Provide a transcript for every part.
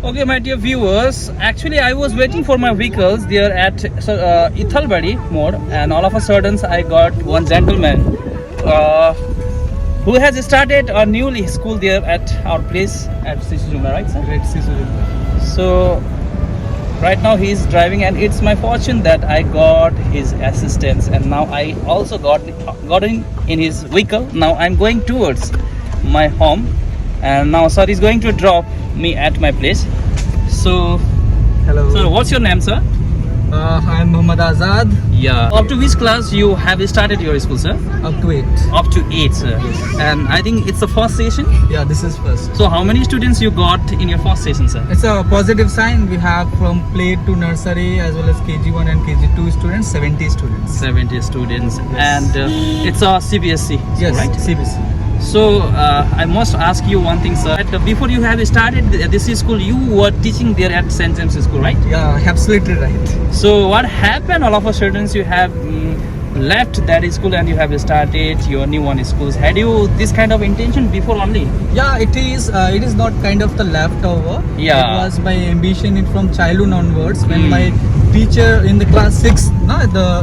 Okay, my dear viewers, actually I was waiting for my vehicles there at Ithalbadi Mode, and all of a sudden I got one gentleman who has started a new school there at our place at Sisujunga, right sir? Right, Sisujunga. So right now he is driving, and it's my fortune that I got his assistance, and now I also got in his vehicle. Now I'm going towards my home, and now sir is going to drop me at my place. So Hello. sir, what's your name, sir? I'm Muhammad Azad. Yeah. Up to which class you have started your school, sir? Up to 8. Up to 8, sir. Yes. And I think it's the first session. Yeah, this is first. So how many students you got in your first session, sir? It's a positive sign. We have from play to nursery as well as KG1 and KG2 students, 70 students. 70 students. Yes. And it's a CBSC, Yes, right? CBC. So I must ask you one thing, sir. Before you have started this school, you were teaching there at St. James School, right? Yeah, absolutely right. So what happened? All of a sudden, you have left that school and you have started your new one schools. Had you this kind of intention before only? Yeah, it is. It is not kind of the leftover. Yeah. It was my ambition from childhood onwards. When my teacher in the class 6,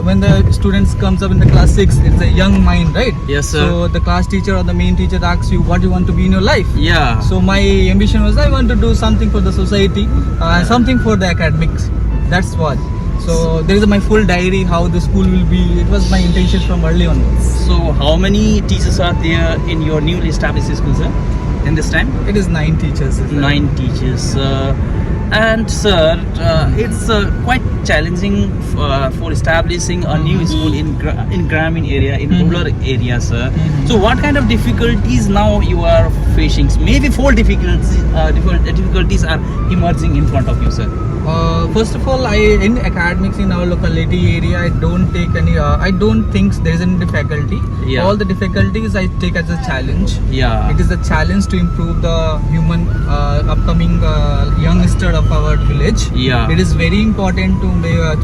when the students comes up in the class 6, it's a young mind, right? Yes, sir. So the class teacher or the main teacher asks you what you want to be in your life. Yeah. So my ambition was I want to do something for the society, something for the academics. That's what. So there is my full diary how the school will be. It was my intention from early onwards. So how many teachers are there in your newly established school, sir? In this time? It is 9 teachers. 9 teachers. And sir, it's quite challenging for establishing a new school in Gramin area, in rural area, sir. So what kind of difficulties now you are facing? Maybe 4 difficulties are emerging in front of you, sir. First of all, in academics in our locality area, I don't take any. I don't think there is any difficulty. Yeah. All the difficulties I take as a challenge. Yeah. It is a challenge to improve the human upcoming youngster of our village. Yeah. It is very important to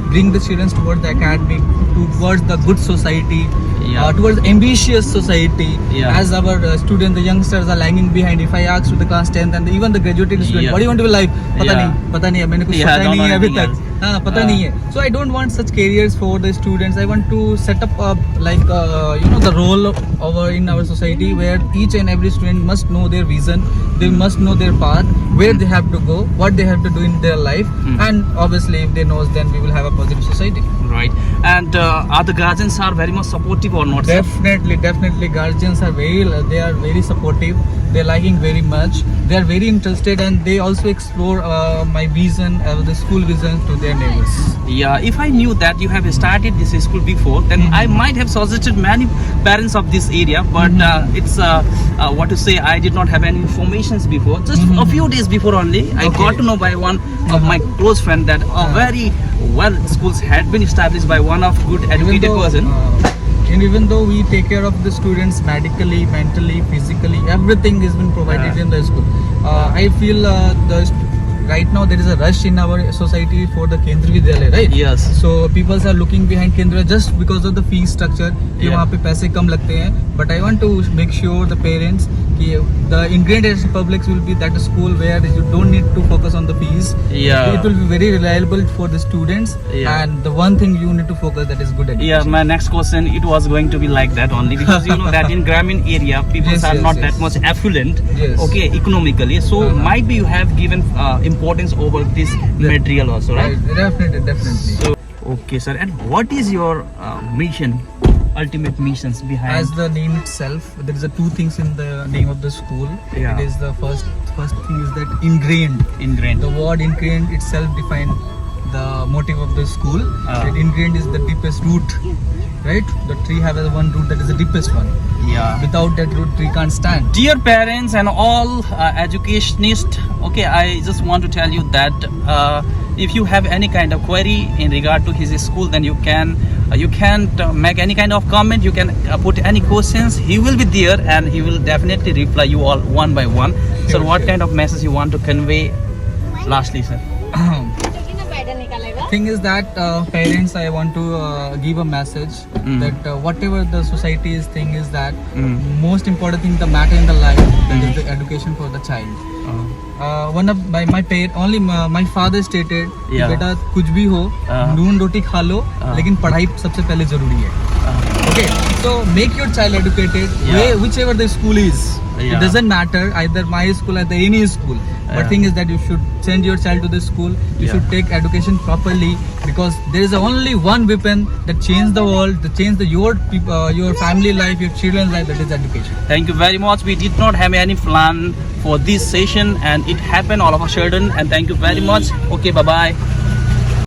bring the children towards the academic, towards the good society. Yeah. Towards ambitious society. Yeah. As our students, the youngsters are lagging behind. If I ask to the class 10th and even the graduated student, Yeah. what do you want to be like? पता नहीं है मैंने कुछ सोचा ही नहीं है अभी तक हाँ पता नहीं है so I don't want such careers for the students. I want to set up the role over in our society where each and every student must know their vision, they must know their path, where they have to go, what they have to do in their life, and obviously if they know, then we will have a positive society. Right. And are the guardians are very much supportive or not, sir? Definitely guardians are very supportive. They're liking very much. They are very interested, and they also explore my vision, the school vision to their neighbors. Yeah, if I knew that you have started this school before, then I might have suggested many parents of this area, but it's what to say, I did not have any informations before. Just a few days before only, I got to know by one of my close friend that very well schools had been established by one of good educated person. And even though we take care of the students medically, mentally, physically, everything has been provided in the school. I feel right now there is a rush in our society for the Kendriya Vidyalaya, right? Yes. So people are looking behind Kendriya just because of the fee structure. कि वहाँ पे पैसे कम लगते हैं. But I want to make sure the parents कि the ingredient publics will be that school where you don't need to focus on the fees. Yeah. It will be very reliable for the students. Yeah. And the one thing you need to focus that is good education. Yeah, my next question, it was going to be like that only, because you know that in Gramin area people are not that much affluent, Yes. okay, economically. So might be you have given importance over this material also, right? Definitely. So, okay, sir. And what is your mission, ultimate missions behind? As the name itself, there is 2 things in the name of the school. Yeah. It is the first thing is that ingrained. Ingrained. The word ingrained itself defines the motive of the school. That ingrained is the deepest root, right? The tree has one root that is the deepest one. Yeah. Without that root, tree can't stand. Dear parents and all educationists, okay, I just want to tell you that if you have any kind of query in regard to his school, then you can make any kind of comment. You can put any questions. He will be there and he will definitely reply you all one by one. So what kind of message you want to convey lastly, sir? Thing is that parents, I want to give a message that whatever the society is thing is that most important thing the matter in the life that is the education for the child. one of my parent only my father stated कि Yeah. बेटा कुछ भी हो नून रोटी खा लो लेकिन पढ़ाई सबसे पहले जरूरी है. Okay, so make your child educated. Yeah. Whichever the school is, Yeah. it doesn't matter either my school or any school. But Yeah. thing is that you should send your child to the school. You Yeah. should take education properly because there is only one weapon that change the world, that change your family life, your children's life. That is education. Thank you very much. We did not have any plan for this session and it happened all of a sudden, and thank you very much. Okay, bye bye.